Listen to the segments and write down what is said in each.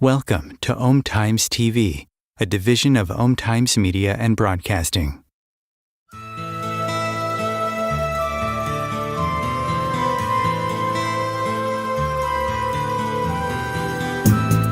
Welcome to Om Times TV, a division of Om Times Media and Broadcasting.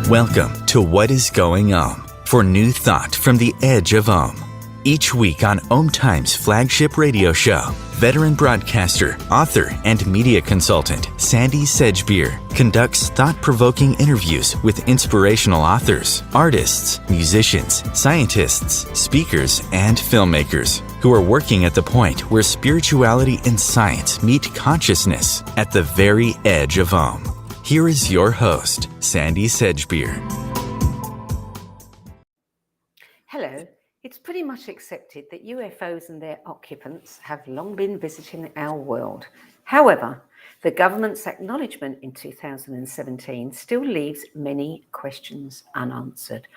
Welcome to What is Going Om, for new thought from the edge of Om. Each week on Om Times' flagship radio show, veteran broadcaster, author, and media consultant Sandy Sedgbeer conducts thought-provoking interviews with inspirational authors, artists, musicians, scientists, speakers, and filmmakers who are working at the point where spirituality and science meet consciousness at the very edge of Om. Here is your host, Sandy Sedgbeer. Hello. It's pretty much accepted that UFOs and their occupants have long been visiting our world. However, the government's acknowledgement in 2017 still leaves many questions unanswered.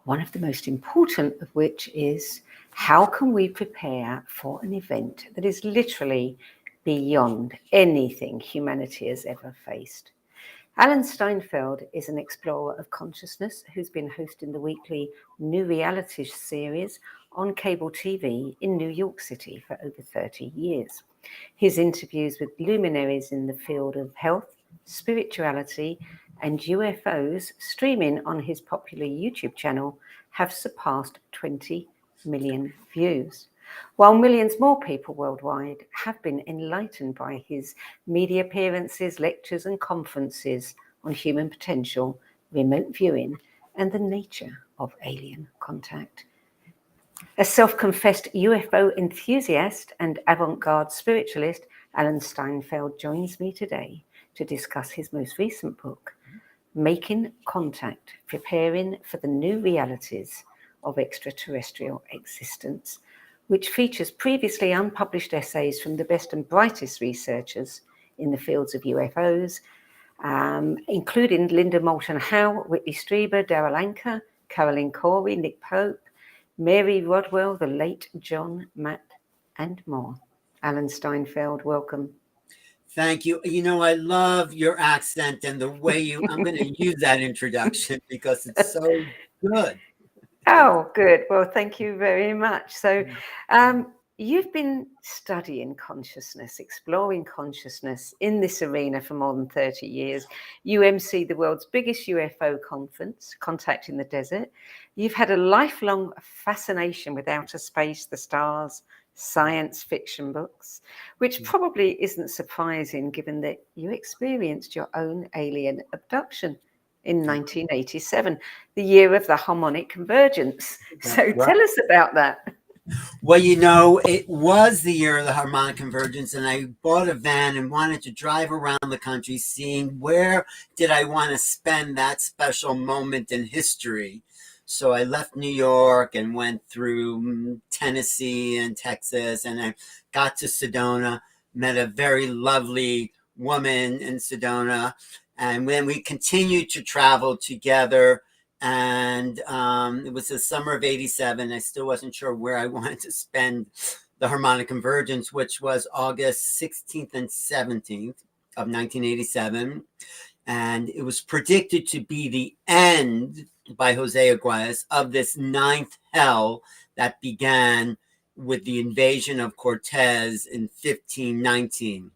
One of the most important of which is, how can we prepare for an event that is literally beyond anything humanity has ever faced? Alan Steinfeld is an explorer of consciousness who's been hosting the weekly New Realities series on cable TV in New York City for over 30 years. His interviews with luminaries in the field of health, spirituality, and UFOs, streaming on his popular YouTube channel, have surpassed 20 million views, while millions more people worldwide have been enlightened by his media appearances, lectures, and conferences on human potential, remote viewing, and the nature of alien contact. A self-confessed UFO enthusiast and avant-garde spiritualist, Alan Steinfeld joins me today to discuss his most recent book, Making Contact, Preparing for the New Realities of Extraterrestrial Existence, which features previously unpublished essays from the best and brightest researchers in the fields of UFOs, including Linda Moulton Howe, Whitley Strieber, Darrell Anker, Carolyn Corey, Nick Pope, Mary Rodwell, the late John Matt, and more. Alan Steinfeld, welcome. Thank you. You know, I love your accent and the way I'm going to use that introduction because it's so good. Oh, good. Well, thank you very much. So you've been studying consciousness, exploring consciousness in this arena for more than 30 years. You MC the world's biggest UFO conference, Contact in the Desert. You've had a lifelong fascination with outer space, the stars, science fiction books, which probably isn't surprising given that you experienced your own alien abduction in 1987, the year of the Harmonic Convergence. So tell us about that. Well, you know, it was the year of the Harmonic Convergence, and I bought a van and wanted to drive around the country seeing where did I want to spend that special moment in history. So I left New York and went through Tennessee and Texas, and I got to Sedona, met a very lovely woman in Sedona. And then we continued to travel together, and it was the summer of 87. I still wasn't sure where I wanted to spend the Harmonic Convergence, which was August 16th and 17th of 1987. And it was predicted to be the end by Jose Aguirre of this ninth hell that began with the invasion of Cortez in 1519.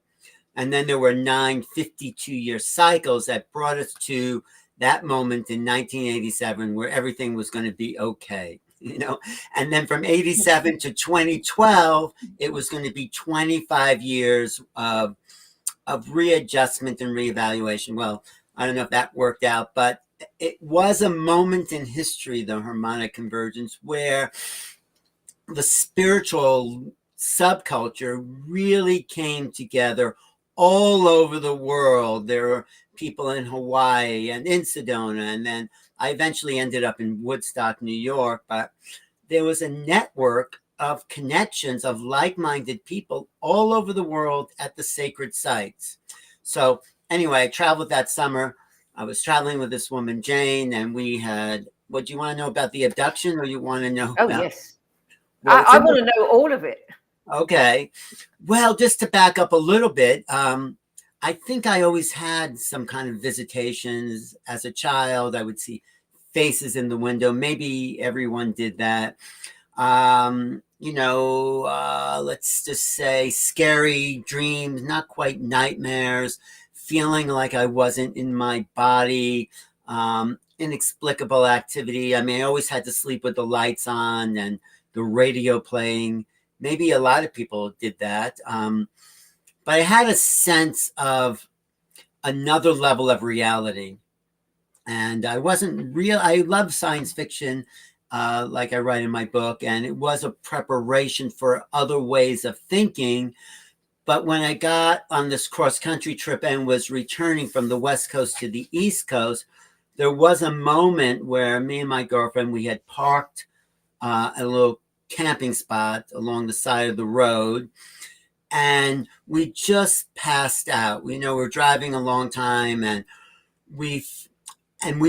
And then there were 9 52-year cycles that brought us to that moment in 1987 where everything was going to be okay, you know. And then from 87 to 2012, it was going to be 25 years of readjustment and reevaluation. Well, I don't know if that worked out, but it was a moment in history, the Harmonic Convergence, where the spiritual subculture really came together all over the world. There were people in Hawaii and in Sedona, and then I eventually ended up in Woodstock, New York. But there was a network of connections of like-minded people all over the world at the sacred sites. So anyway, I traveled that summer. I was traveling with this woman, Jane, and we had, what do you want to know about the abduction, or you want to know? Oh, yes. Well, I want to know all of it. Okay. Well, just to back up a little bit, I think I always had some kind of visitations. As a child, I would see faces in the window. Maybe everyone did that. Let's just say scary dreams, not quite nightmares, feeling like I wasn't in my body, inexplicable activity. I mean, I always had to sleep with the lights on and the radio playing. Maybe a lot of people did that. But I had a sense of another level of reality. And I wasn't real. I love science fiction, like I write in my book, and it was a preparation for other ways of thinking. But when I got on this cross country trip and was returning from the West Coast to the East Coast, there was a moment where me and my girlfriend, we had parked a little camping spot along the side of the road, and we just passed out. We're driving a long time, and we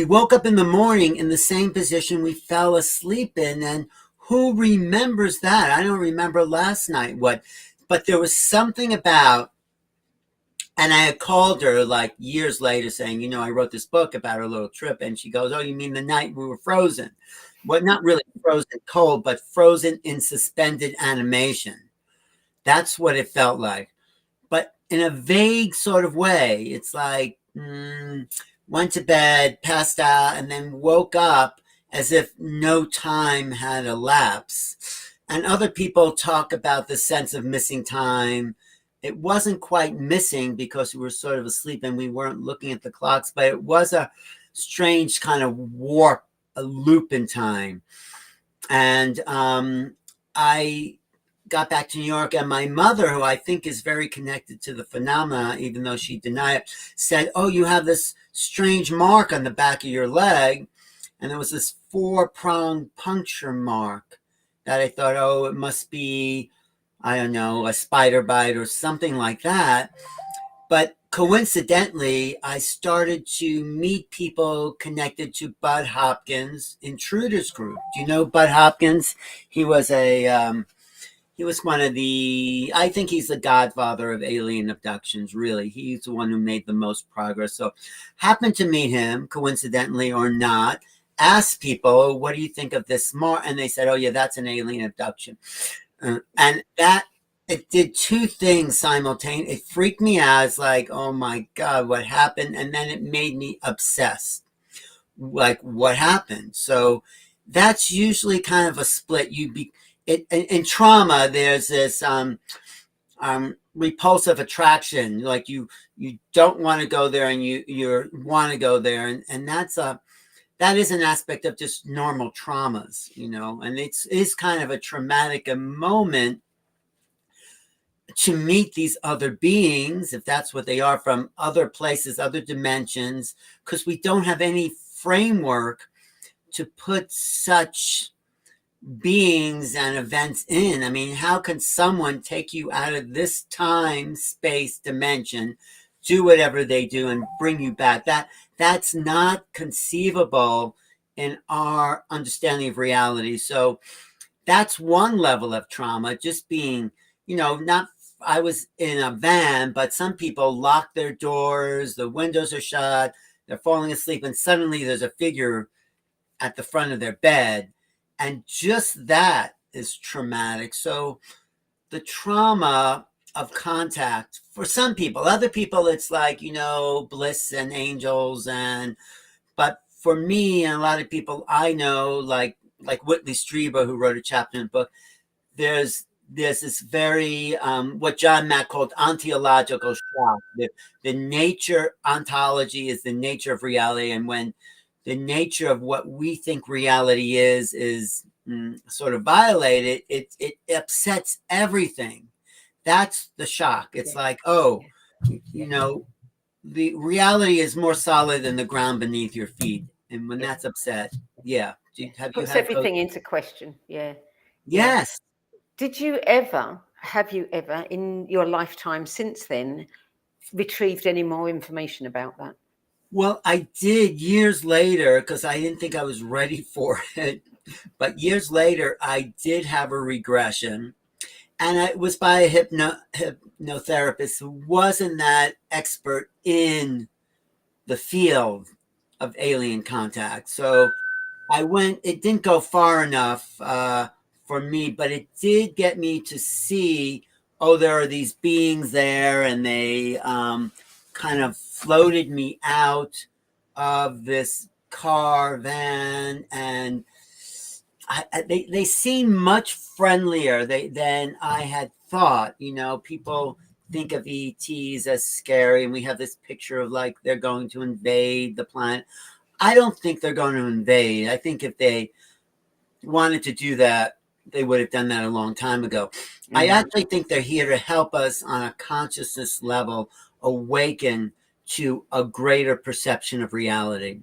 woke up in the morning in the same position we fell asleep in. And who remembers that? I don't remember last night but there was something about, and I had called her like years later saying, I wrote this book about our little trip. And she goes, "Oh, you mean the night we were frozen?" Well, not really frozen cold, but frozen in suspended animation. That's what it felt like. But in a vague sort of way, it's like, went to bed, passed out, and then woke up as if no time had elapsed. And other people talk about the sense of missing time. It wasn't quite missing because we were sort of asleep and we weren't looking at the clocks, but it was a strange kind of warp, a loop in time. And I got back to New York, and my mother, who I think is very connected to the phenomena, even though she denied it, said, "Oh, you have this strange mark on the back of your leg." And there was this 4-pronged puncture mark that I thought, oh, it must be, I don't know, a spider bite or something like that. But coincidentally, I started to meet people connected to Bud Hopkins' Intruders Group. Do you know Bud Hopkins? He was one of I think he's the godfather of alien abductions, really. He's the one who made the most progress. So happened to meet him, coincidentally or not, asked people, "What do you think of this mark?" And they said, "Oh, yeah, that's an alien abduction." And that, it did two things simultaneously. It freaked me out. It's like, oh my God, what happened? And then it made me obsessed. Like, what happened? So that's usually kind of a split. In trauma, there's this repulsive attraction. Like you don't want to go there, and you want to go there, and that is an aspect of just normal traumas, and it's kind of a traumatic moment to meet these other beings, if that's what they are, from other places, other dimensions, because we don't have any framework to put such beings and events in. I mean, how can someone take you out of this time, space, dimension, do whatever they do, and bring you back? That's not conceivable in our understanding of reality. So that's one level of trauma, just being, not, I was in a van, but some people lock their doors, the windows are shut, they're falling asleep, and suddenly there's a figure at the front of their bed. And just that is traumatic. So the trauma of contact for some people, other people, it's like, bliss and angels. But for me and a lot of people I know, like Whitley Strieber, who wrote a chapter in the book, there's this very, what John Mack called ontological shock. The nature, ontology is the nature of reality. And when the nature of what we think reality is sort of violated, it upsets everything. That's the shock. It's like, oh, the reality is more solid than the ground beneath your feet. And when that's upset, yeah. Puts everything into question. Yeah. Yes. Have you ever in your lifetime since then retrieved any more information about that? Well, I did years later, because I didn't think I was ready for it. But years later, I did have a regression. And it was by a hypnotherapist who wasn't that expert in the field of alien contact. So it didn't go far enough for me, but it did get me to see, oh, there are these beings there, and they kind of floated me out of this car van, and they seem much friendlier than I had thought. You know, people think of ETs as scary, and we have this picture of like they're going to invade the planet. I don't think they're going to invade. I think if they wanted to do that, they would have done that a long time ago. I actually think they're here to help us on a consciousness level awaken to a greater perception of reality.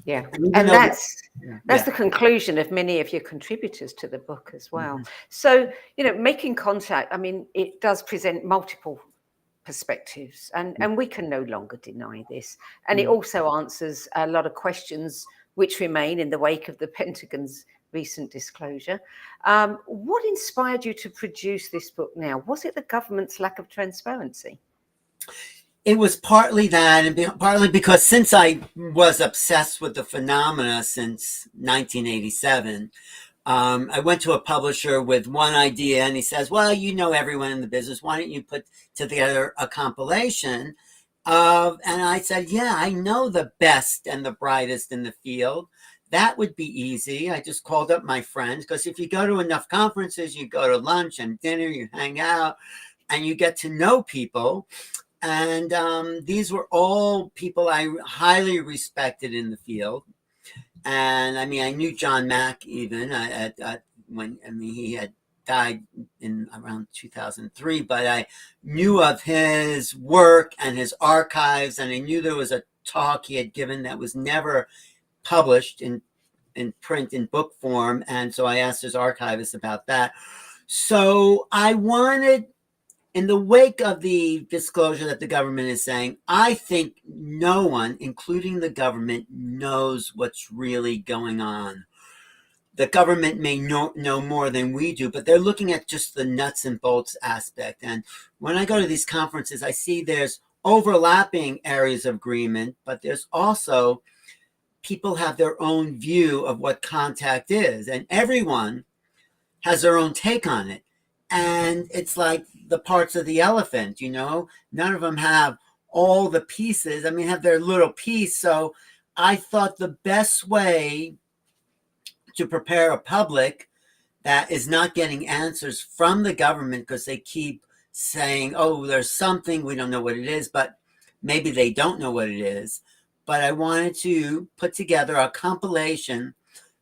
Yeah, and that's the conclusion of many of your contributors to the book as well. So, you know, making contact, I mean, it does present multiple perspectives, and we can no longer deny this. And it also answers a lot of questions which remain in the wake of the Pentagon's recent disclosure. What inspired you to produce this book now? Was it the government's lack of transparency? It was partly that, and partly because since I was obsessed with the phenomena since 1987, I went to a publisher with one idea, and he says, well, you know everyone in the business. Why don't you put together a compilation of, and I said, yeah, I know the best and the brightest in the field. That would be easy. I just called up my friends, because if you go to enough conferences, you go to lunch and dinner, you hang out, and you get to know people. And these were all people I highly respected in the field. And I mean, I knew John Mack even when he had died in around 2003, but I knew of his work and his archives, and I knew there was a talk he had given that was never published in print in book form. And so I asked his archivist about that. So I wanted, in the wake of the disclosure that the government is saying, I think no one, including the government, knows what's really going on. The government may know more than we do, but they're looking at just the nuts and bolts aspect. And when I go to these conferences, I see there's overlapping areas of agreement, but there's also people have their own view of what contact is, and everyone has their own take on it. And it's like the parts of the elephant, you know, none of them have all the pieces. I mean, have their little piece. So I thought the best way to prepare a public that is not getting answers from the government, because they keep saying, oh, there's something, we don't know what it is, but maybe they don't know what it is. But I wanted to put together a compilation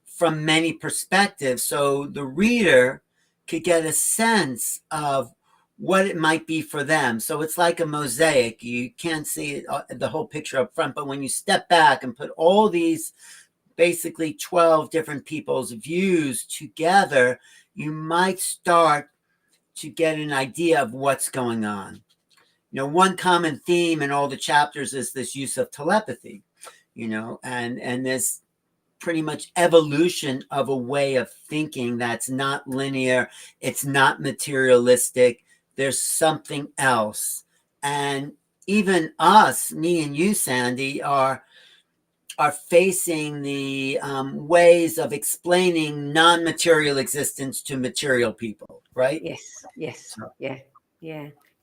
from many perspectives, so the reader could get a sense of what it might be for them. So it's like a mosaic. You can't see it, the whole picture up front, but when you step back and put all these basically 12 different people's views together, you might start to get an idea of what's going on. You know, one common theme in all the chapters is this use of telepathy, you know, and this pretty much evolution of a way of thinking that's not linear, it's not materialistic, there's something else. And even us, me and you, Sandy, are facing the ways of explaining non-material existence to material people, right? Yes,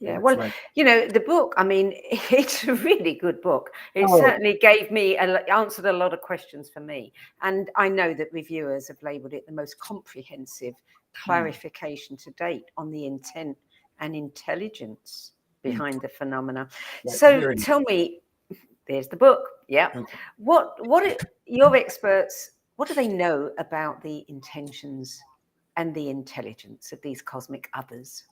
yeah. Well, you know, the book, I mean, it's a really good book. It certainly gave me, answered a lot of questions for me. And I know that reviewers have labeled it the most comprehensive clarification to date on the intent and intelligence behind the phenomena. So tell me, there's the book. Yeah. Okay. Your experts, what do they know about the intentions and the intelligence of these cosmic others?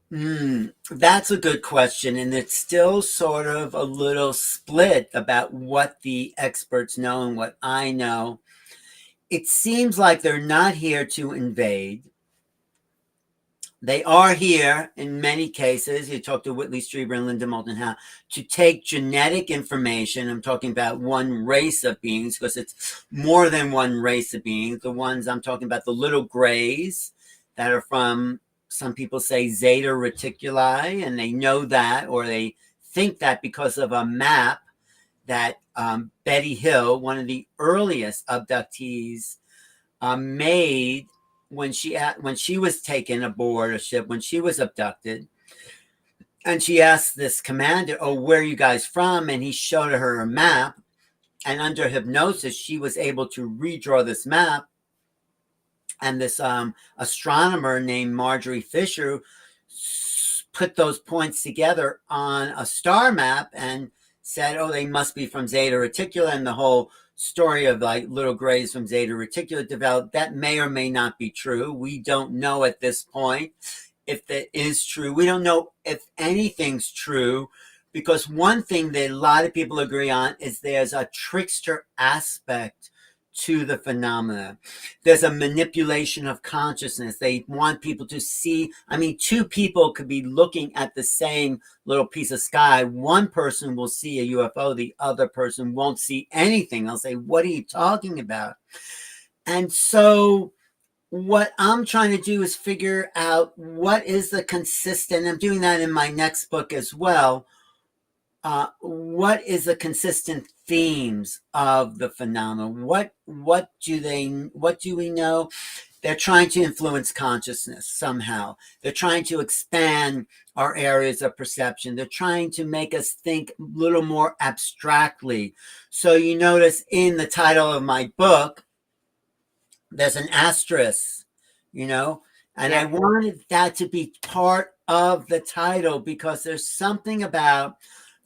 That's a good question. And it's still sort of a little split about what the experts know and what I know. It seems like they're not here to invade. They are here in many cases. You talk to Whitley Strieber and Linda Moulton Howe, to take genetic information. I'm talking about one race of beings, because it's more than one race of beings. The ones I'm talking about, the little grays that are from some people say Zeta Reticuli, and they know that, or they think that because of a map that Betty Hill, one of the earliest abductees, made when she was taken aboard a ship, when she was abducted. And she asked this commander, "Oh, where are you guys from?" And he showed her a map. And under hypnosis, she was able to redraw this map. And this astronomer named Marjorie Fisher put those points together on a star map and said, "Oh, they must be from Zeta Reticuli." And the whole story of like little grays from Zeta Reticuli developed. That may or may not be true. We don't know at this point if that is true. We don't know if anything's true, because one thing that a lot of people agree on is there's a trickster aspect to the phenomena. There's a manipulation of consciousness. They want people to see. I mean, two people could be looking at the same little piece of sky. One person will see a UFO, the other person won't see anything. They'll say, "What are you talking about?" And so what I'm trying to do is figure out what is the consistent, I'm doing that in my next book as well. What is the consistent themes of the phenomenon? What do we know? They're trying to influence consciousness somehow. They're trying to expand our areas of perception. They're trying to make us think a little more abstractly. So you notice in the title of my book, there's an asterisk, and I wanted that to be part of the title because there's something about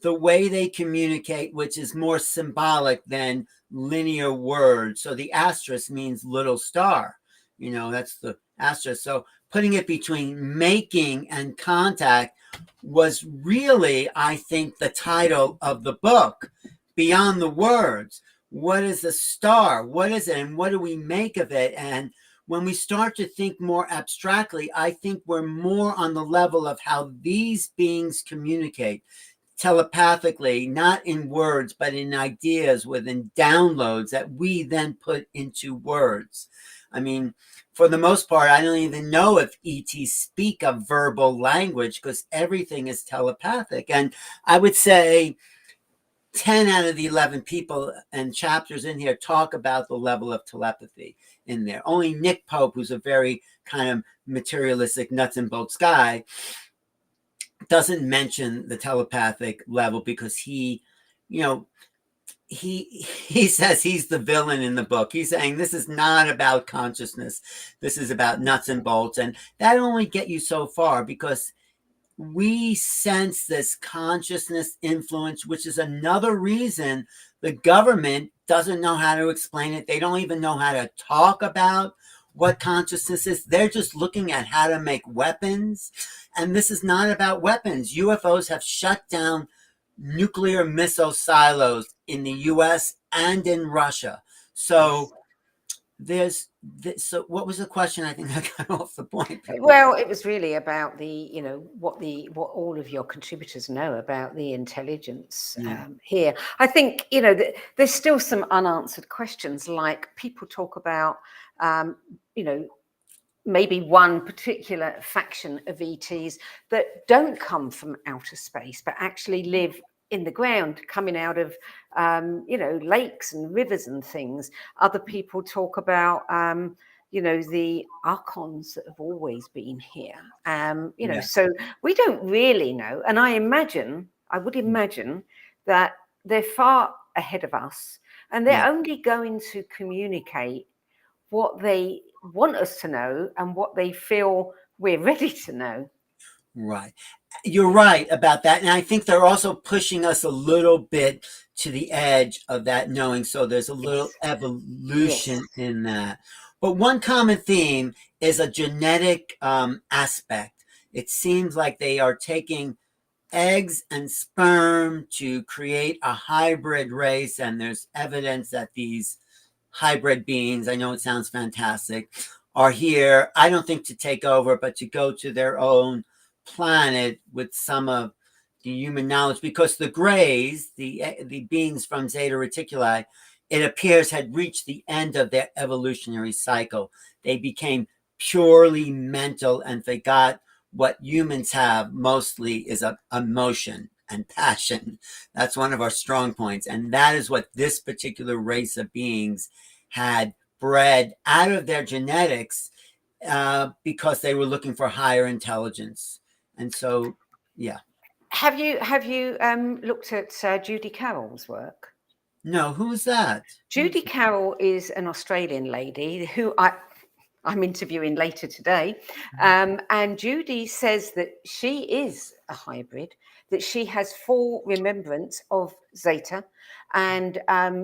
the way they communicate, which is more symbolic than linear words. So the asterisk means little star, that's the asterisk. So putting it between making and contact was really, I think, the title of the book, beyond the words. What is a star? What is it? And what do we make of it? And when we start to think more abstractly, I think we're more on the level of how these beings communicate telepathically, not in words, but in ideas, within downloads that we then put into words. I mean, for the most part, I don't even know if ETs speak a verbal language because everything is telepathic. And I would say 10 out of the 11 people and chapters in here talk about the level of telepathy in there. Only Nick Pope, who's a very kind of materialistic nuts and bolts guy, doesn't mention the telepathic level because he says he's the villain in the book. He's saying this is not about consciousness. This is about nuts and bolts. And that only get you so far because we sense this consciousness influence, which is another reason the government doesn't know how to explain it. They don't even know how to talk about what consciousness is. They're just looking at how to make weapons. And this is not about weapons. UFOs have shut down nuclear missile silos in the US and in Russia. So there's this, so what was the question? I think I got off the point. Well, it was really about what all of your contributors know about the intelligence here. I think there's still some unanswered questions, like people talk about maybe one particular faction of ETs that don't come from outer space but actually live in the ground, coming out of lakes and rivers and things. Other people talk about the archons that have always been here. So we don't really know. And I would imagine that they're far ahead of us, and they're only going to communicate what they want us to know and what they feel we're ready to know. Right. You're right about that. And I think they're also pushing us a little bit to the edge of that knowing. So there's a little evolution in that. But one common theme is a genetic aspect. It seems like they are taking eggs and sperm to create a hybrid race. And there's evidence that these hybrid beings, I know it sounds fantastic, are here, I don't think to take over, but to go to their own planet with some of the human knowledge, because the grays, the beings from Zeta Reticuli, it appears had reached the end of their evolutionary cycle. They became purely mental, and they got what humans have mostly is a emotion and passion. That's one of our strong points. And that is what this particular race of beings had bred out of their genetics, because they were looking for higher intelligence. And so, yeah. Have you looked at Judy Carol's work? No, who is that? Judy Carol is an Australian lady who I'm interviewing later today. And Judy says that she is a hybrid, that she has full remembrance of Zeta. And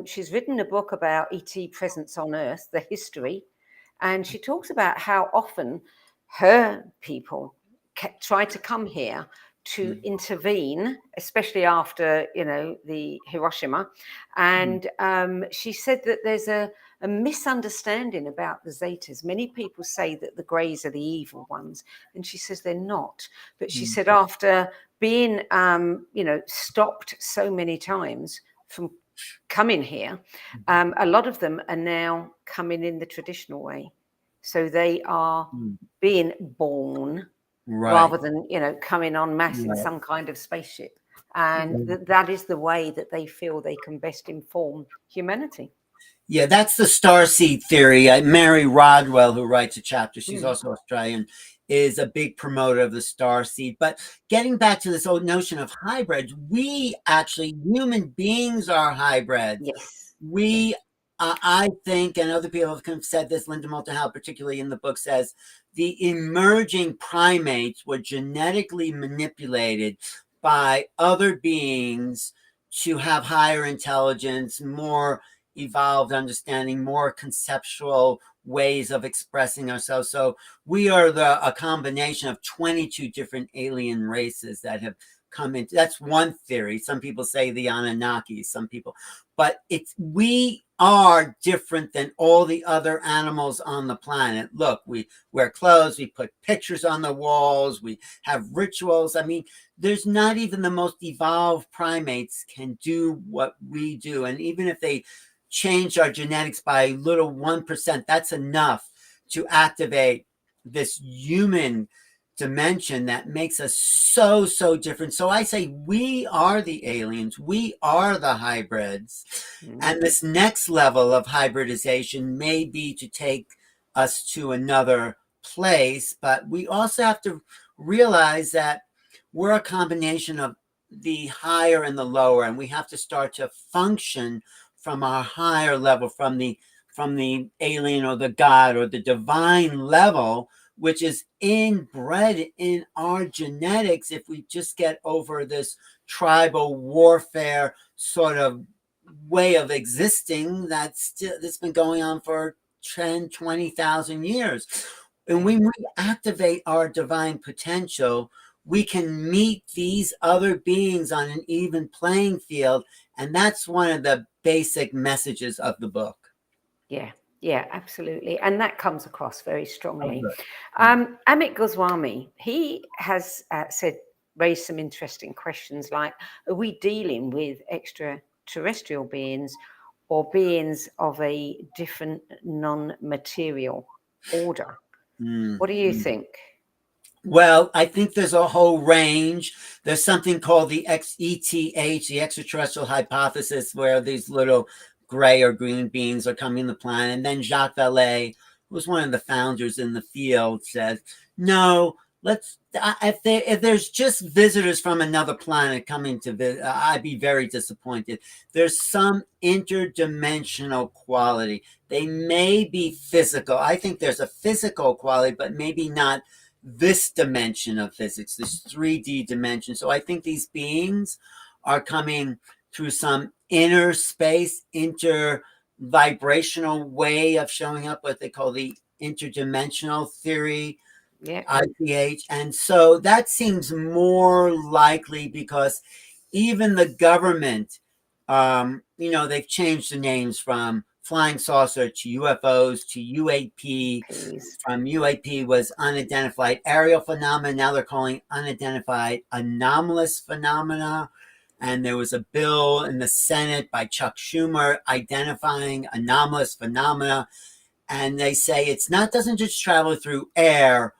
she's written a book about ET presence on Earth, the history. And she talks about how often her people try to come here to intervene, especially after, the Hiroshima. And she said that there's a misunderstanding about the Zetas. Many people say that the Greys are the evil ones, and she says they're not. But she said after being, stopped so many times from coming here, a lot of them are now coming in the traditional way. So they are being born rather than, coming en masse in some kind of spaceship. And that is the way that they feel they can best inform humanity. Yeah, that's the starseed theory. Mary Rodwell, who writes a chapter, she's also Australian, is a big promoter of the starseed. But getting back to this old notion of hybrids, we actually, human beings are hybrids. Yes. We, I think, and other people have said this, Linda Moulton Howe, particularly in the book, says the emerging primates were genetically manipulated by other beings to have higher intelligence, more evolved understanding, more conceptual ways of expressing ourselves. So we are a combination of 22 different alien races that have come into. That's one theory. Some people say the Anunnaki, some people, but we are different than all the other animals on the planet. Look, we wear clothes, we put pictures on the walls, we have rituals. I mean, there's not even the most evolved primates can do what we do. And even if they change our genetics by a little 1%, that's enough to activate this human dimension that makes us so different. So I say we are the aliens, we are the hybrids. And this next level of hybridization may be to take us to another place, but we also have to realize that we're a combination of the higher and the lower, and we have to start to function from our higher level, from the alien or the God or the divine level, which is inbred in our genetics. If we just get over this tribal warfare sort of way of existing that's been going on for 10, 20,000 years. And when we activate our divine potential, we can meet these other beings on an even playing field. And that's one of the basic messages of the book. Yeah, absolutely. And that comes across very strongly. Amit Goswami, he has raised some interesting questions like, are we dealing with extraterrestrial beings or beings of a different non-material order? What do you think? Well, I think there's a whole range. There's something called the ETH, the extraterrestrial hypothesis, where these little gray or green beings are coming to the planet. And then Jacques Vallée, who was one of the founders in the field, said, no, if there's just visitors from another planet coming to visit, I'd be very disappointed. There's some interdimensional quality. They may be physical. I think there's a physical quality, but maybe not this dimension of physics, this 3D dimension. So I think these beings are coming through some inner space, inter-vibrational way of showing up, what they call the interdimensional theory, IPH. And so that seems more likely because even the government, they've changed the names from flying saucer to UFOs to UAP. From UAP was unidentified aerial phenomena. Now they're calling unidentified anomalous phenomena. And there was a bill in the Senate by Chuck Schumer identifying anomalous phenomena. And they say doesn't just travel through air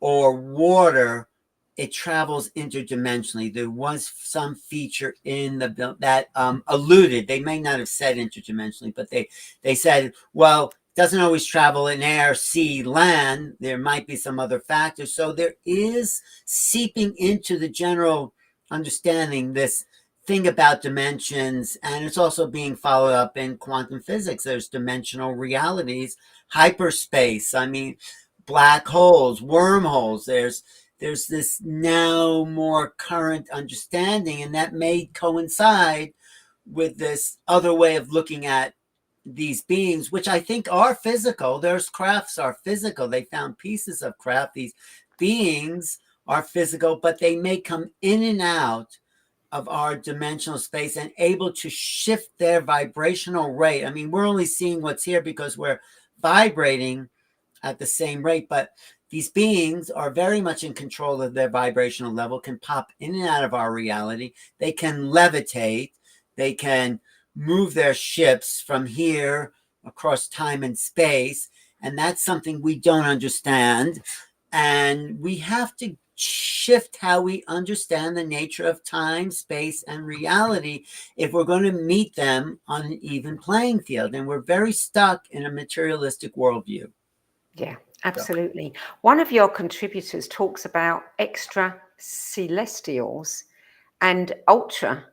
or water, it travels interdimensionally. There was some feature in that alluded, they may not have said interdimensionally, but they said, well, it doesn't always travel in air, sea, land. There might be some other factors. So there is seeping into the general understanding this thing about dimensions, and it's also being followed up in quantum physics. There's dimensional realities, hyperspace, I mean, black holes, wormholes. There's this now more current understanding, and that may coincide with this other way of looking at these beings, which I think are physical. There's crafts are physical. They found pieces of craft. These beings are physical, but they may come in and out of our dimensional space and able to shift their vibrational rate. I mean, we're only seeing what's here because we're vibrating at the same rate, but these beings are very much in control of their vibrational level, can pop in and out of our reality. They can levitate. They can move their ships from here across time and space. And that's something we don't understand. And we have to shift how we understand the nature of time, space, and reality if we're going to meet them on an even playing field. And we're very stuck in a materialistic worldview. Yeah, absolutely. One of your contributors talks about extra celestials and ultra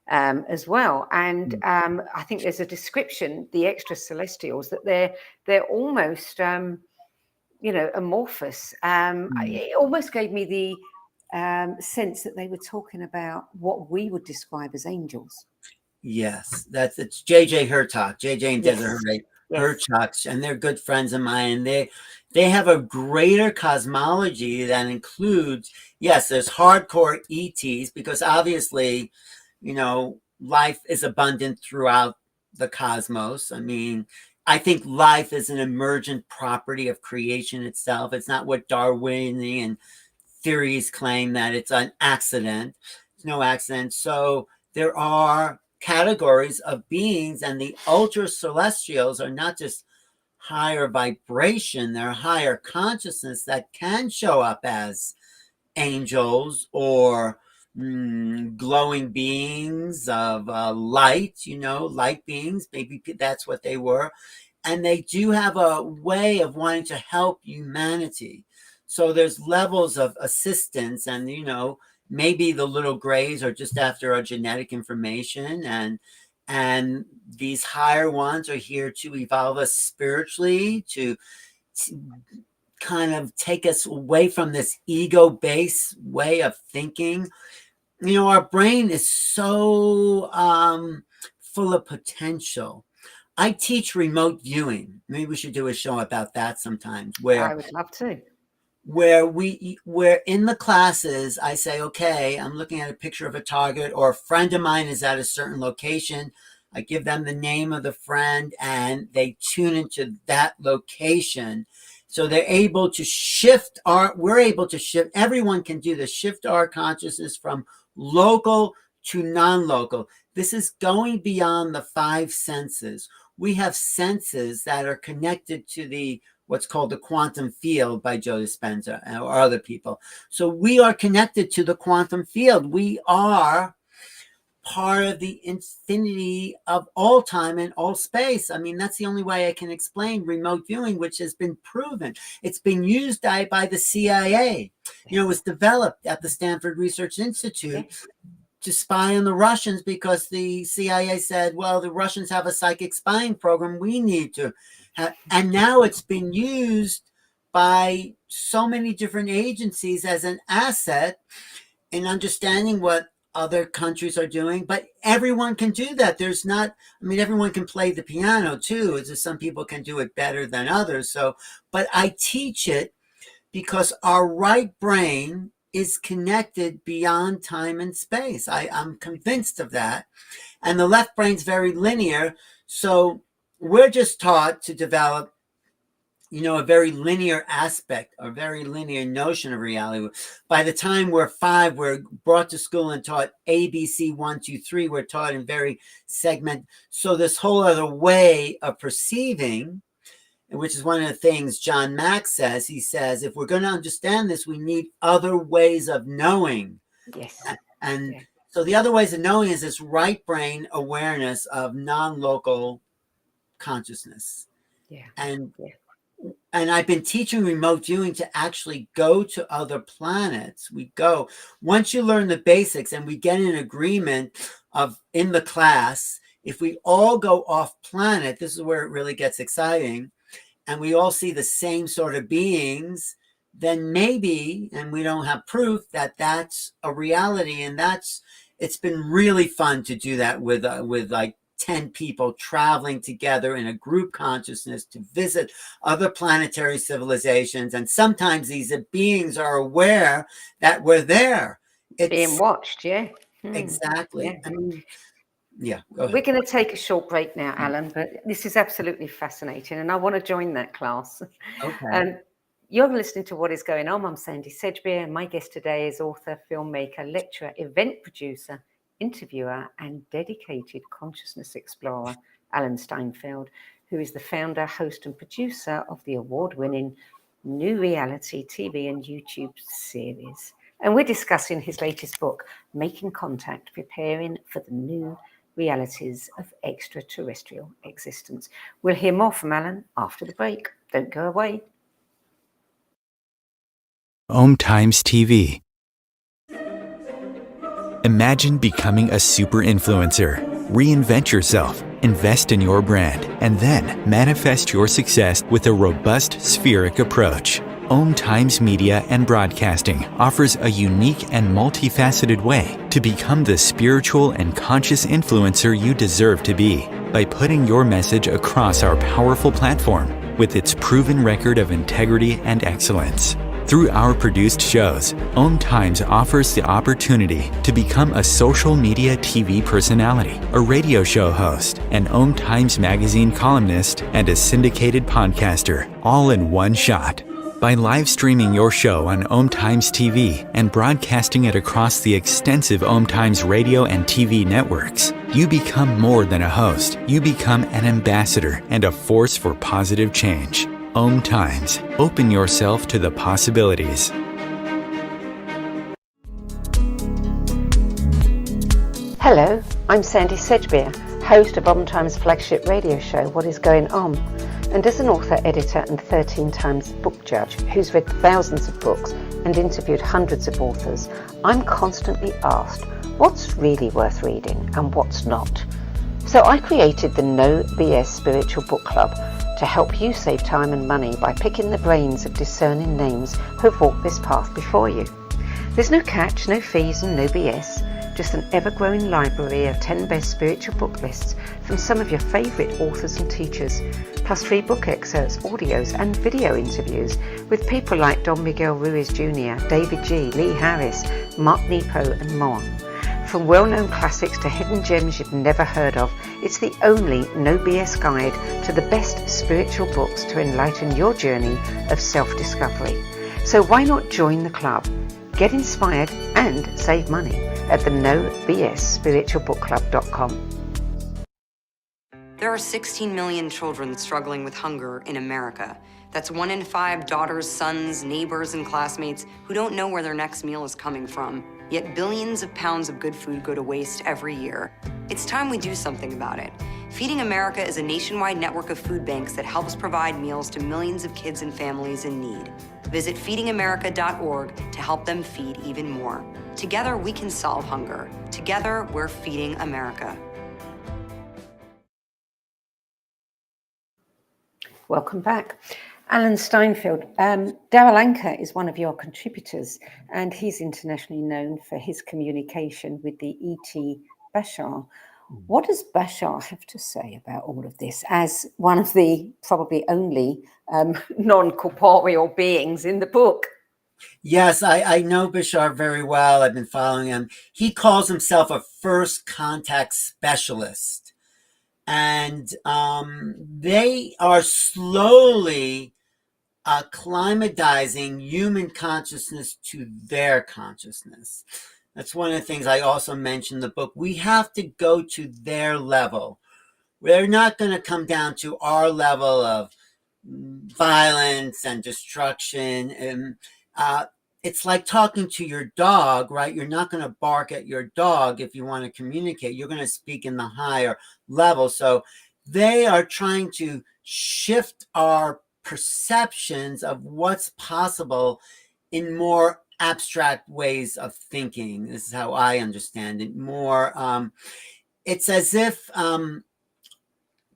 as well. And I think there's a description, the extra celestials, that they're almost amorphous. It almost gave me the sense that they were talking about what we would describe as angels. Yes, it's J.J. Hurtak, J.J. and Desiree Hurtak, and they're good friends of mine. They have a greater cosmology that includes, yes, there's hardcore ETs, because obviously, life is abundant throughout the cosmos. I mean, I think life is an emergent property of creation itself. It's not what Darwinian theories claim, that it's an accident. It's no accident. So there are categories of beings, and the ultra celestials are not just higher vibration, they're higher consciousness that can show up as angels or glowing beings of light, light beings. Maybe that's what they were. And they do have a way of wanting to help humanity. So there's levels of assistance, and maybe the little grays are just after our genetic information, and these higher ones are here to evolve us spiritually, to kind of take us away from this ego-based way of thinking. Our brain is so full of potential. I teach remote viewing. Maybe we should do a show about that sometimes. I would love to. Where in the classes, I say, okay, I'm looking at a picture of a target, or a friend of mine is at a certain location. I give them the name of the friend, and they tune into that location. So they're able to shift we're able to shift, everyone can do this, shift our consciousness from local to non-local. This is going beyond the five senses. We have senses that are connected to what's called the quantum field by Joe Dispenza or other people. So we are connected to the quantum field. We are part of the infinity of all time and all space. I mean, that's the only way I can explain remote viewing, which has been proven. It's been used by the CIA. It was developed at the Stanford Research Institute to spy on the Russians, because the CIA said, well, the Russians have a psychic spying program. We need to have, and now it's been used by so many different agencies as an asset in understanding what other countries are doing. But everyone can do that. Everyone can play the piano too. It's just some people can do it better than others. But I teach it because our right brain is connected beyond time and space. I'm convinced of that. And the left brain's very linear. So we're just taught to develop, a very linear aspect, a very linear notion of reality. By the time we're 5, we're brought to school and taught ABC 1, 2, 3. We're taught in very segment. So this whole other way of perceiving which is one of the things John Mack says. He says, if we're going to understand this, we need other ways of knowing. Yes. And so the other ways of knowing is this right brain awareness of non-local consciousness. Yeah. And I've been teaching remote viewing to actually go to other planets. We go, once you learn the basics and we get an agreement of in the class, if we all go off planet, this is where it really gets exciting, and we all see the same sort of beings, then maybe, and we don't have proof that that's a reality. And it's been really fun to do that with like 10 people traveling together in a group consciousness to visit other planetary civilizations. And sometimes these beings are aware that we're there. It's being watched, yeah. Exactly. Yeah. I mean, yeah. We're going to take a short break now, Alan, but this is absolutely fascinating, and I want to join that class. Okay. You're listening to What Is Going On. I'm Sandy Sedgbeer, and my guest today is author, filmmaker, lecturer, event producer, interviewer, and dedicated consciousness explorer, Alan Steinfeld, who is the founder, host, and producer of the award-winning New Reality TV and YouTube series. And we're discussing his latest book, Making Contact, Preparing for the New Realities of Extraterrestrial Existence. We'll hear more from Alan after the break. Don't go away. Om Times TV. Imagine becoming a super influencer. Reinvent yourself, invest in your brand, and then manifest your success with a robust spheric approach. Om Times Media and Broadcasting offers a unique and multifaceted way to become the spiritual and conscious influencer you deserve to be by putting your message across our powerful platform with its proven record of integrity and excellence. Through our produced shows, Om Times offers the opportunity to become a social media TV personality, a radio show host, an Om Times magazine columnist, and a syndicated podcaster, all in one shot. By live streaming your show on Om Times TV and broadcasting it across the extensive Om Times radio and TV networks, you become more than a host. You become an ambassador and a force for positive change. Om Times. Open yourself to the possibilities. Hello, I'm Sandy Sedgbeer, host of Om Times' flagship radio show, What Is Going On? And as an author, editor, and 13 times book judge who's read thousands of books and interviewed hundreds of authors, I'm constantly asked what's really worth reading and what's not. So I created the No BS Spiritual Book Club to help you save time and money by picking the brains of discerning names who've walked this path before you. There's no catch, no fees, and no BS. Just an ever-growing library of 10 best spiritual book lists from some of your favourite authors and teachers, plus free book excerpts, audios and video interviews with people like Don Miguel Ruiz Jr., David G., Lee Harris, Mark Nepo and more. From well-known classics to hidden gems you've never heard of, it's the only no BS guide to the best spiritual books to enlighten your journey of self-discovery. So why not join the club? Get inspired and save money at the nobsspiritualbookclub.com. There are 16 million children struggling with hunger in America. That's 1 in 5 daughters, sons, neighbors, and classmates who don't know where their next meal is coming from. Yet billions of pounds of good food go to waste every year. It's time we do something about it. Feeding America is a nationwide network of food banks that helps provide meals to millions of kids and families in need. Visit feedingamerica.org to help them feed even more. Together, we can solve hunger. Together, we're feeding America. Welcome back. Alan Steinfeld. Darryl Anker is one of your contributors, and he's internationally known for his communication with the ET Bashar. What does Bashar have to say about all of this as one of the probably only non-corporeal beings in the book? Yes, I know Bashar very well. I've been following him. He calls himself a first contact specialist. And they are slowly acclimatizing human consciousness to their consciousness. That's one of the things I also mentioned in the book. We have to go to their level. They're not going to come down to our level of violence and destruction. And it's like talking to your dog, right? You're not going to bark at your dog if you want to communicate. You're going to speak in the higher level. So they are trying to shift our perceptions of what's possible in more abstract ways of thinking. This is how I understand it. More, it's as if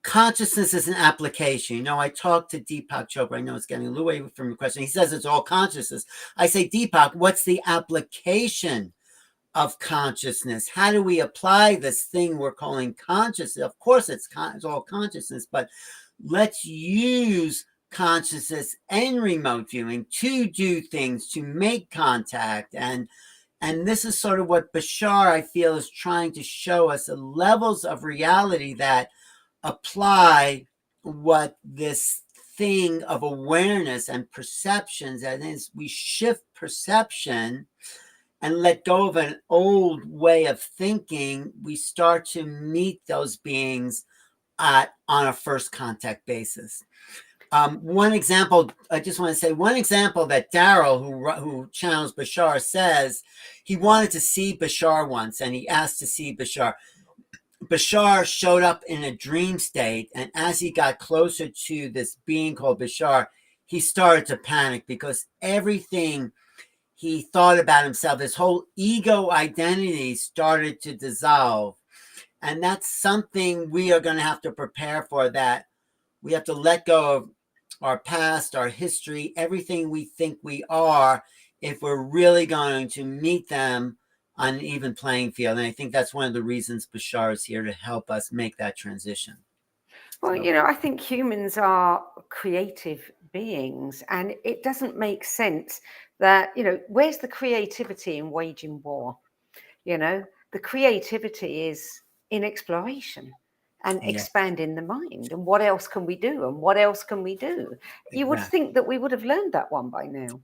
consciousness is an application. You know, I talked to Deepak Chopra. I know it's getting a little away from your question. He says it's all consciousness. I say, Deepak, what's the application of consciousness? How do we apply this thing we're calling consciousness? Of course, it's all consciousness, but let's use consciousness and remote viewing to do things, to make contact. And this is sort of what Bashar, I feel, is trying to show us, the levels of reality that apply what this thing of awareness and perceptions, and as we shift perception and let go of an old way of thinking, we start to meet those beings on a first contact basis. One example, I just want to say one example that Daryl, who channels Bashar, says he wanted to see Bashar once, and he asked to see Bashar. Bashar showed up in a dream state, and as he got closer to this being called Bashar, he started to panic because everything he thought about himself, his whole ego identity started to dissolve. And that's something we are going to have to prepare for, that we have to let go of our past, our history, everything we think we are, if we're really going to meet them on an even playing field. And I think that's one of the reasons Bashar is here, to help us make that transition. Well, you know, I think humans are creative beings, and it doesn't make sense that, you know, where's the creativity in waging war? You know, the creativity is in exploration and expanding the mind. And what else can we do? And what else can we do? You would think that we would have learned that one by now.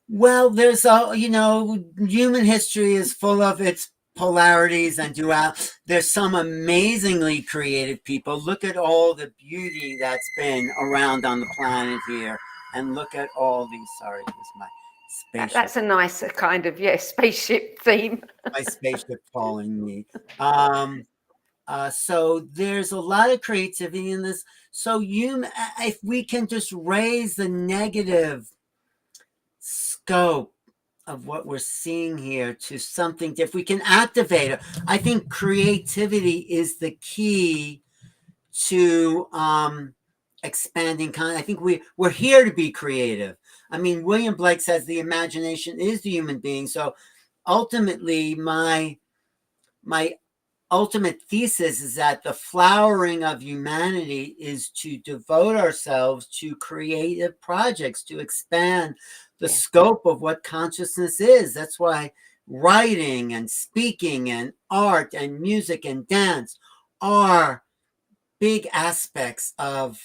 Well, there's you know, human history is full of its polarities and dual. There's some amazingly creative people. Look at all the beauty that's been around on the planet here, and look at all these. Sorry, this is my spaceship. That's a nice kind of spaceship theme. My spaceship calling me. So there's a lot of creativity in this. So if we can just raise the negative scope of what we're seeing here to something, if we can activate it, I think creativity is the key to expanding. I think we're here to be creative. I mean, William Blake says the imagination is the human being. So ultimately, my ultimate thesis is that the flowering of humanity is to devote ourselves to creative projects, to expand the scope of what consciousness is. That's why writing and speaking and art and music and dance are big aspects of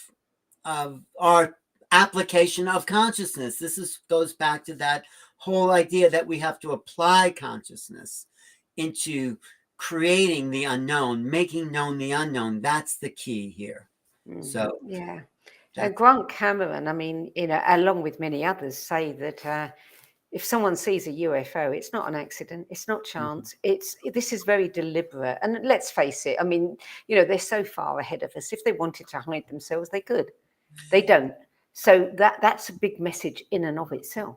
our application of consciousness. This goes back to that whole idea that we have to apply consciousness into creating the unknown, making known the unknown. That's the key here. So Grant Cameron, I mean, you know, along with many others, say that if someone sees a UFO, it's not an accident, it's not chance, this is very deliberate. And let's face it, I mean, you know, they're so far ahead of us. If they wanted to hide themselves, they could. They don't. So that's a big message in and of itself.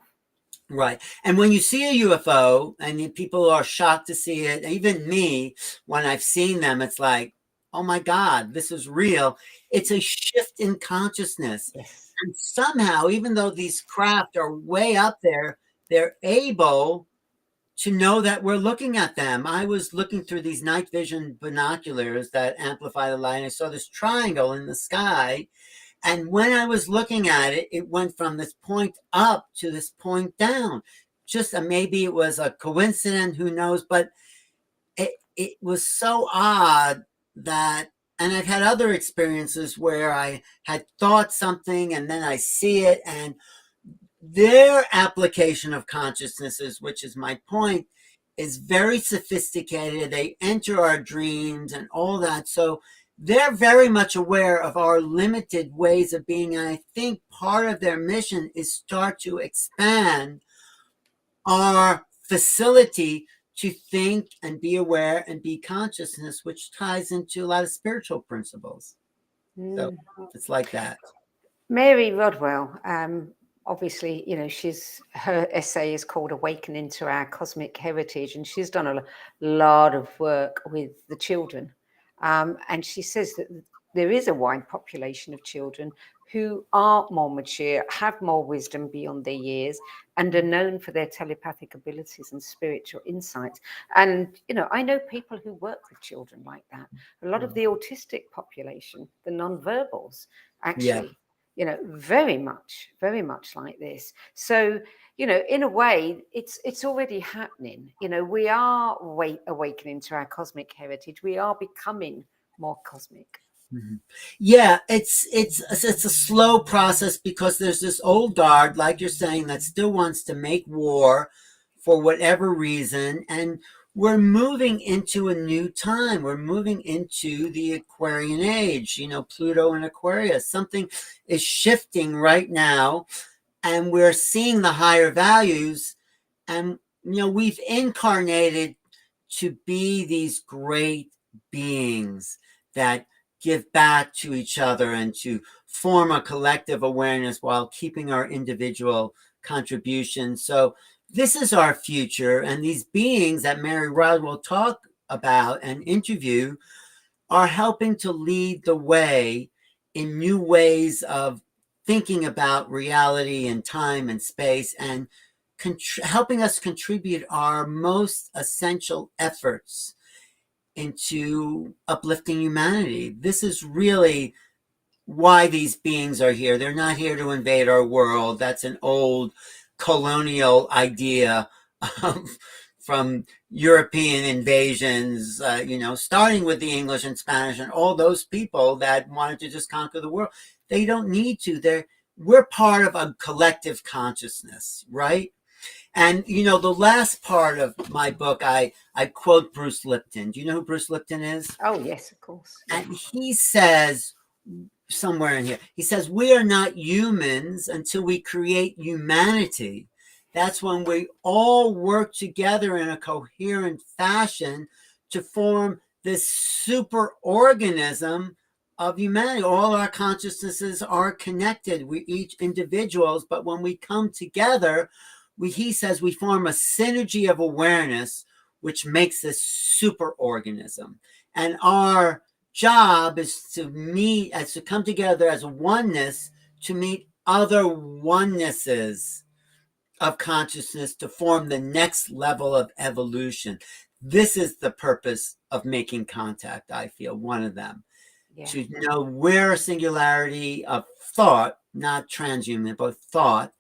Right. And when you see a UFO and people are shocked to see it, even me, when I've seen them, it's like, oh my God, this is real. It's a shift in consciousness. Yes. And somehow, even though these craft are way up there, they're able to know that we're looking at them. I was looking through these night vision binoculars that amplify the light, and I saw this triangle in the sky. And when I was looking at it, it went from this point up to this point down. Just maybe it was a coincidence, who knows? But it was so odd that, and I've had other experiences where I had thought something and then I see it, and their application of consciousnesses, which is my point, is very sophisticated. They enter our dreams and all that. So they're very much aware of our limited ways of being. And I think part of their mission is start to expand our facility to think and be aware and be consciousness, which ties into a lot of spiritual principles. So it's like that. Mary Rodwell, obviously, her essay is called Awakening to Our Cosmic Heritage, and she's done a lot of work with the children. And she says that there is a wide population of children who are more mature, have more wisdom beyond their years, and are known for their telepathic abilities and spiritual insights. And, I know people who work with children like that. A lot of the autistic population, the nonverbals, actually, very much like this. So, in a way, it's already happening. We are awakening to our cosmic heritage. We are becoming more cosmic. Mm-hmm. Yeah, it's a slow process because there's this old guard, like you're saying, that still wants to make war for whatever reason, and we're moving into a new time. We're moving into the Aquarian age, Pluto and Aquarius. Something is shifting right now, and we're seeing the higher values, and we've incarnated to be these great beings that give back to each other and to form a collective awareness while keeping our individual contributions. So this is our future, and these beings that Mary Rod will talk about and interview are helping to lead the way in new ways of thinking about reality and time and space, and helping us contribute our most essential efforts into uplifting humanity. This is really why these beings are here. They're not here to invade our world. That's an old colonial idea from European invasions, starting with the English and Spanish and all those people that wanted to just conquer the world. They don't need to. We're part of a collective consciousness, right? And, the last part of my book, I quote Bruce Lipton. Do you know who Bruce Lipton is? Oh, yes, of course. And he says, somewhere in here, he says, we are not humans until we create humanity. That's when we all work together in a coherent fashion to form this super organism of humanity. All our consciousnesses are connected. We each individuals, but when we come together, he says we form a synergy of awareness, which makes this super organism. And our job is to come together as a oneness to meet other onenesses of consciousness to form the next level of evolution. This is the purpose of making contact, I feel, one of them. Yeah. To know we're a singularity of thought, not transhuman, but thought.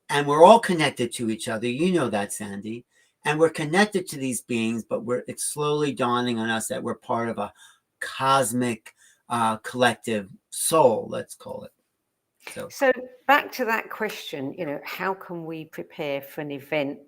And we're all connected to each other. You know that, Sandy. And we're connected to these beings, but it's slowly dawning on us that we're part of a cosmic collective soul, let's call it. So back to that question, how can we prepare for an event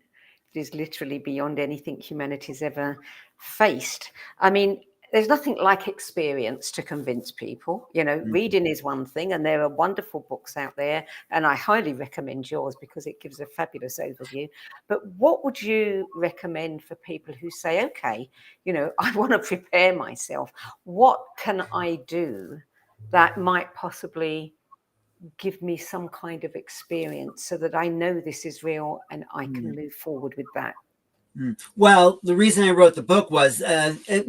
that is literally beyond anything humanity's ever faced? I mean, there's nothing like experience to convince people. Reading is one thing, and there are wonderful books out there, and I highly recommend yours because it gives a fabulous overview. But what would you recommend for people who say, okay, I want to prepare myself. What can I do that might possibly give me some kind of experience so that I know this is real and I can move forward with that? Well, the reason I wrote the book was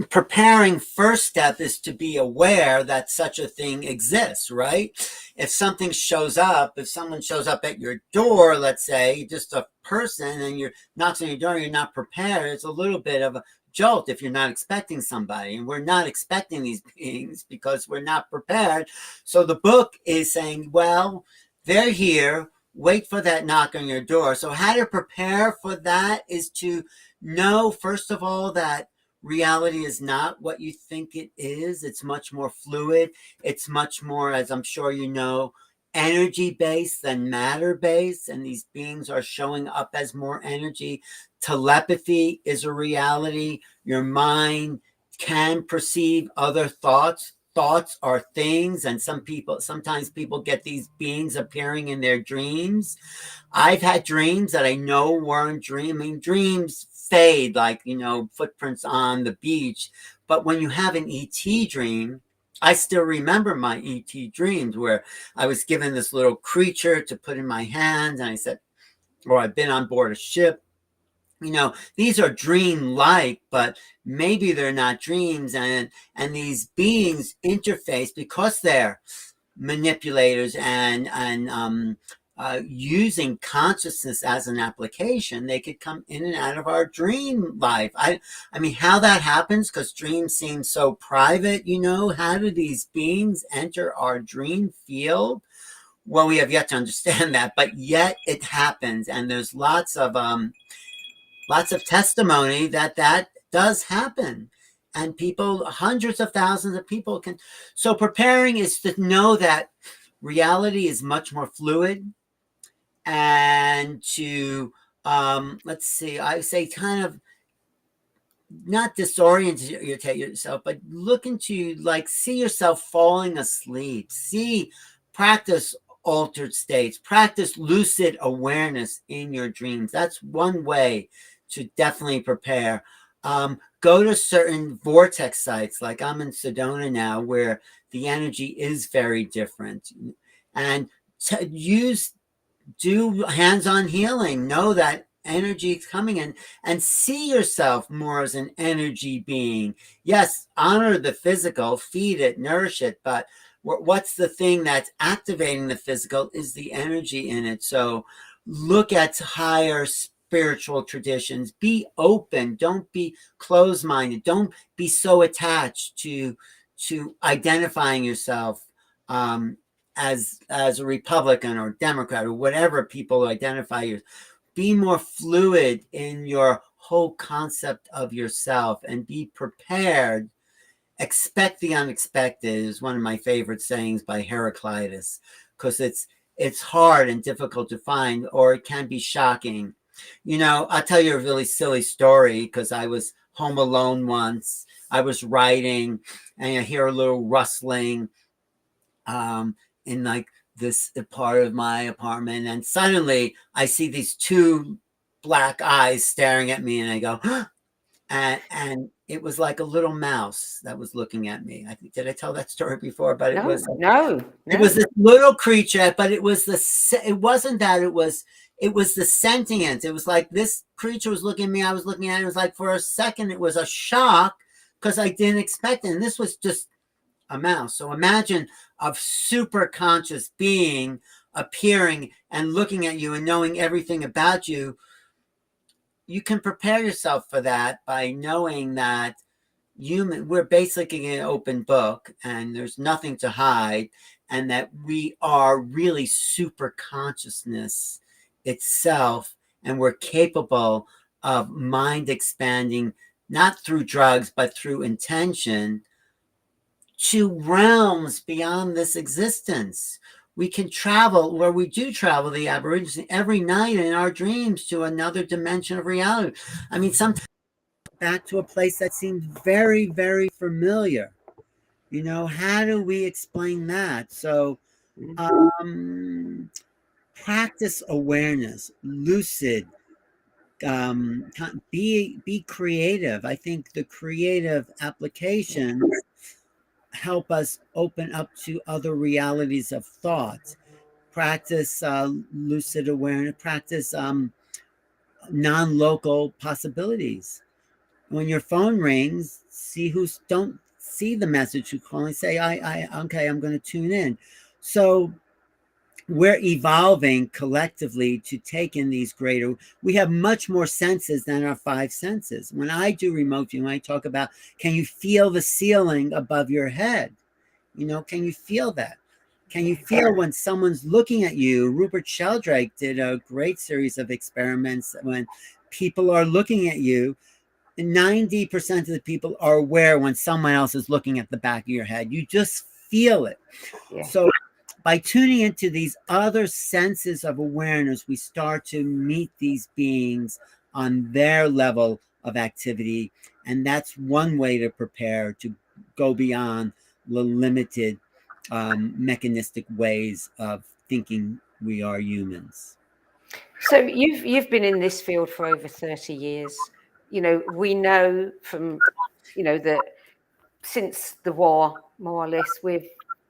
preparing. First step is to be aware that such a thing exists, right? If someone shows up at your door, let's say, just a person, and you're knocks on your door, you're not prepared, it's a little bit of a jolt if you're not expecting somebody. And we're not expecting these beings because we're not prepared. So the book is saying, well, they're here. Wait for that knock on your door. So how to prepare for that is to know, first of all, that reality is not what you think it is. It's much more fluid. It's much more, as I'm sure you know, energy-based than matter-based. And these beings are showing up as more energy. Telepathy is a reality. Your mind can perceive other thoughts thoughts are things, and sometimes people get these beings appearing in their dreams. I've had dreams that I know weren't dreaming. Dreams fade like, footprints on the beach. But when you have an ET dream, I still remember my ET dreams where I was given this little creature to put in my hands, and I said, or I've been on board a ship. These are dream-like, but maybe they're not dreams. And these beings interface because they're manipulators and using consciousness as an application. They could come in and out of our dream life. I mean, how that happens, because dreams seem so private. How do these beings enter our dream field? Well, we have yet to understand that, but yet it happens, and there's lots of testimony that does happen, and people, hundreds of thousands of people can. So preparing is to know that reality is much more fluid, and to let's see, I say kind of not disorientate yourself, but look into, like, see yourself falling asleep, practice altered states, practice lucid awareness in your dreams. That's one way to definitely prepare. Go to certain vortex sites, like I'm in Sedona now, where the energy is very different, and do hands-on healing. Know that energy is coming in, and see yourself more as an energy being. Yes, honor the physical, feed it, nourish it, but what's the thing that's activating the physical is the energy in it. So look at higher spiritual traditions. Be open. Don't be closed-minded. Don't be so attached to identifying yourself as a Republican or Democrat or whatever people identify you. Be more fluid in your whole concept of yourself, and be prepared. Expect the unexpected is one of my favorite sayings by Heraclitus, because it's hard and difficult to find, or it can be shocking. I'll tell you a really silly story, because I was home alone once. I was writing, and I hear a little rustling in like this part of my apartment, and suddenly I see these two black eyes staring at me, and I go, and it was like a little mouse that was looking at me. Did I tell that story before? But No. It was this little creature, but it wasn't that. It was the sentience. It was like this creature was looking at me, I was looking at it. It was like, for a second, it was a shock, because I didn't expect it. And this was just a mouse. So imagine a super conscious being appearing and looking at you and knowing everything about you. You can prepare yourself for that by knowing that we're basically an open book, and there's nothing to hide, and that we are really super consciousness itself, and we're capable of mind expanding, not through drugs, but through intention, to realms beyond this existence. We can travel, where we do travel, the Aborigines, every night in our dreams, to another dimension of reality. I mean, sometimes back to a place that seems very, very familiar. How do we explain that? So practice awareness, lucid, be creative. I think the creative applications help us open up to other realities of thought. Practice lucid awareness, practice non-local possibilities. When your phone rings, don't see the message who's calling, say, okay, I'm going to tune in. So we're evolving collectively to take in these we have much more senses than our 5 senses. When I do remote viewing, I talk about, can you feel the ceiling above your head? Can you feel that? Can you feel when someone's looking at you? Rupert Sheldrake did a great series of experiments. When people are looking at you, 90% of the people are aware when someone else is looking at the back of your head. You just feel it. Yeah. So by tuning into these other senses of awareness, we start to meet these beings on their level of activity. And that's one way to prepare to go beyond the limited mechanistic ways of thinking we are humans. So you've been in this field for over 30 years. You know, we know from, you know, that since the war, more or less, we've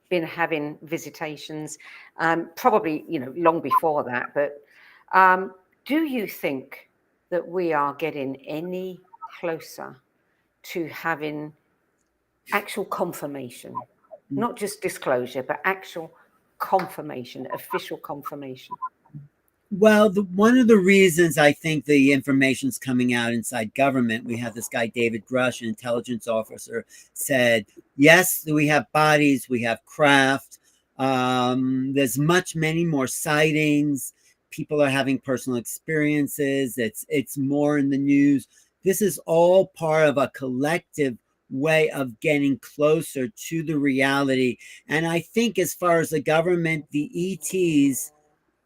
been having visitations, probably, you know, long before that. But do you think that we are getting any closer to having actual confirmation, not just disclosure, but actual confirmation, official confirmation? Well, one of the reasons I think the information's coming out inside government, we have this guy, David Grush, an intelligence officer, said, yes, we have bodies, we have craft. There's many more sightings. People are having personal experiences. It's more in the news. This is all part of a collective way of getting closer to the reality. And I think as far as the government, the ETs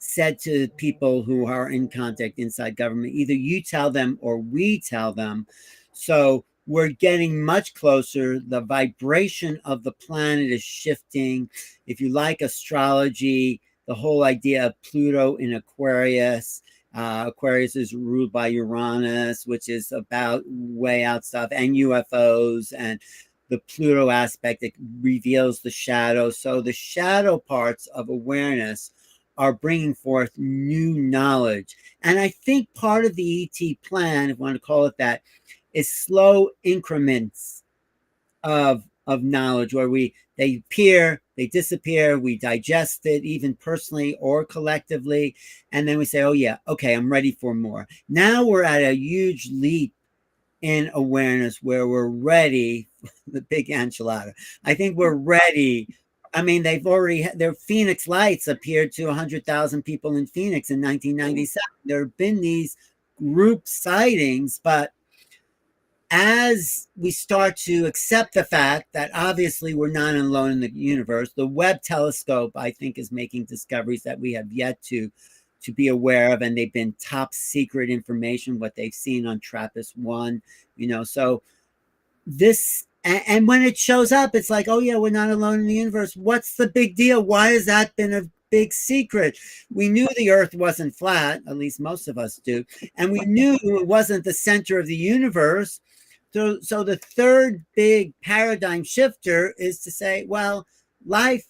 said to people who are in contact inside government, either you tell them or we tell them. So we're getting much closer. The vibration of the planet is shifting. If you like astrology, the whole idea of Pluto in Aquarius, Aquarius is ruled by Uranus, which is about way out stuff, and UFOs, and the Pluto aspect, it reveals the shadow. So the shadow parts of awareness are bringing forth new knowledge. And I think part of the ET plan, if you want to call it that, is slow increments of knowledge where they appear, they disappear, we digest it, even personally or collectively, and then we say, oh yeah, okay, I'm ready for more. Now we're at a huge leap in awareness where we're ready for the big enchilada. I think we're ready. I mean, their Phoenix lights appeared to 100,000 people in Phoenix in 1997. There have been these group sightings, but as we start to accept the fact that obviously we're not alone in the universe, the Webb telescope, I think, is making discoveries that we have yet to be aware of, and they've been top secret information, what they've seen on TRAPPIST-1, you know, so this, and when it shows up, it's like, oh yeah, we're not alone in the universe. What's the big deal? Why has that been a big secret? We knew the earth wasn't flat, at least most of us do, and we knew it wasn't the center of the universe. So the third big paradigm shifter is to say, well, life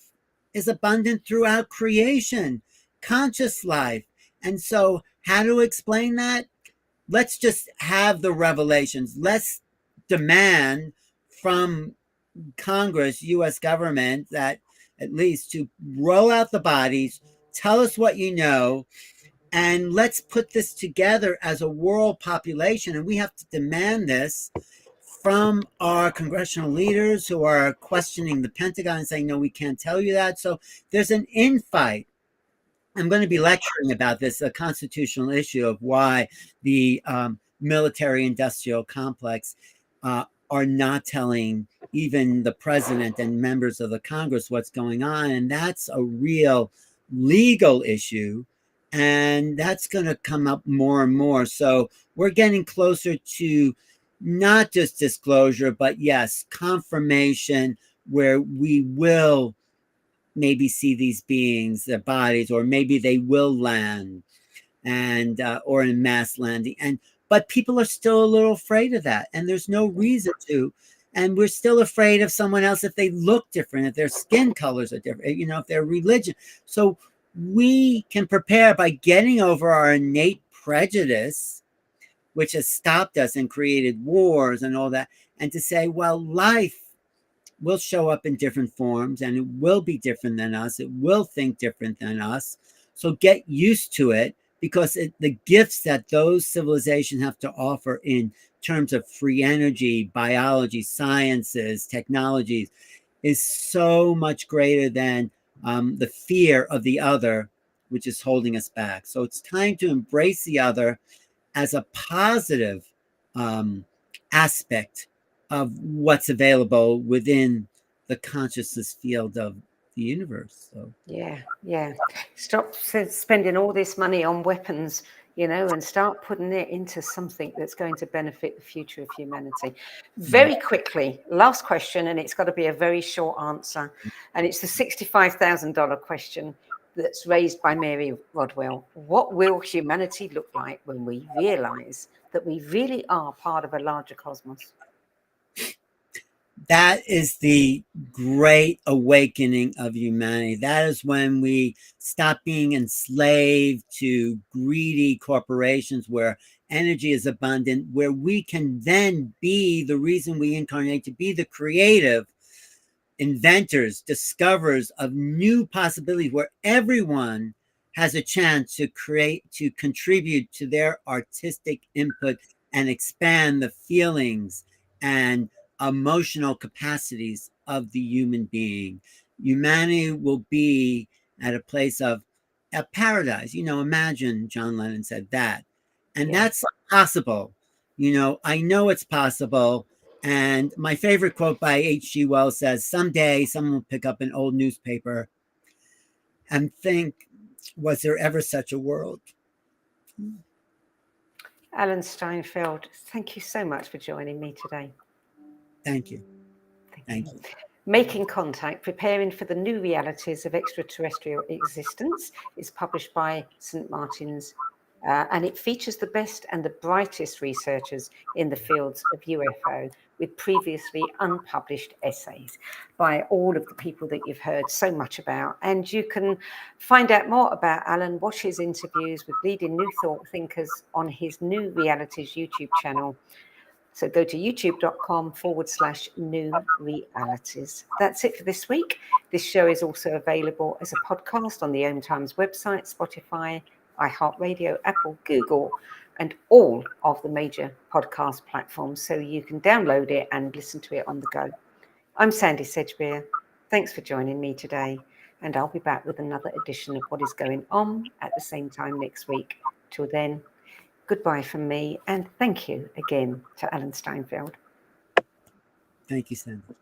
is abundant throughout creation, conscious life. And so how to explain that? Let's just have the revelations. Let's demand from Congress, US government, that at least to roll out the bodies, tell us what you know, and let's put this together as a world population. And we have to demand this from our congressional leaders who are questioning the Pentagon and saying, no, we can't tell you that. So there's an infight. I'm going to be lecturing about this, a constitutional issue of why the military industrial complex are not telling even the president and members of the Congress what's going on. And that's a real legal issue. And that's going to come up more and more. So we're getting closer to not just disclosure, but yes, confirmation, where we will maybe see these beings, their bodies, or maybe they will land, and or in mass landing. But people are still a little afraid of that, and there's no reason to. And we're still afraid of someone else if they look different, if their skin colors are different, you know, if their religion. So we can prepare by getting over our innate prejudice, which has stopped us and created wars and all that, and to say, well, life will show up in different forms, and it will be different than us. It will think different than us. So get used to it, because the gifts that those civilizations have to offer in terms of free energy, biology, sciences, technologies, is so much greater than the fear of the other, which is holding us back. So it's time to embrace the other as a positive aspect of what's available within the consciousness field of the universe. So yeah. Stop spending all this money on weapons, and start putting it into something that's going to benefit the future of humanity. Very quickly, last question, and it's got to be a very short answer. And it's the $65,000 question that's raised by Mary Rodwell. What will humanity look like when we realize that we really are part of a larger cosmos? That is the great awakening of humanity. That is when we stop being enslaved to greedy corporations where energy is abundant, where we can then be the reason we incarnate to be the creative inventors, discoverers of new possibilities, where everyone has a chance to create, to contribute to their artistic input and expand the feelings and emotional capacities of the human being. Humanity will be at a place of a paradise. Imagine John Lennon said that. And that's possible. I know it's possible. And my favorite quote by H.G. Wells says, someday someone will pick up an old newspaper and think, was there ever such a world? Alan Steinfeld, thank you so much for joining me today. Thank you. Thank you. Making Contact, Preparing for the New Realities of Extraterrestrial Existence is published by St. Martin's, and it features the best and the brightest researchers in the fields of UFO with previously unpublished essays by all of the people that you've heard so much about. And you can find out more about Alan, watch his interviews with leading New Thought thinkers on his New Realities YouTube channel. So go to youtube.com/new realities. That's it for this week. This show is also available as a podcast on the Om Times website, Spotify, iHeartRadio, Apple, Google, and all of the major podcast platforms. So you can download it and listen to it on the go. I'm Sandy Sedgbeer. Thanks for joining me today. And I'll be back with another edition of What is Going On at the same time next week. Till then, goodbye from me, and thank you again to Alan Steinfeld. Thank you, Sandy.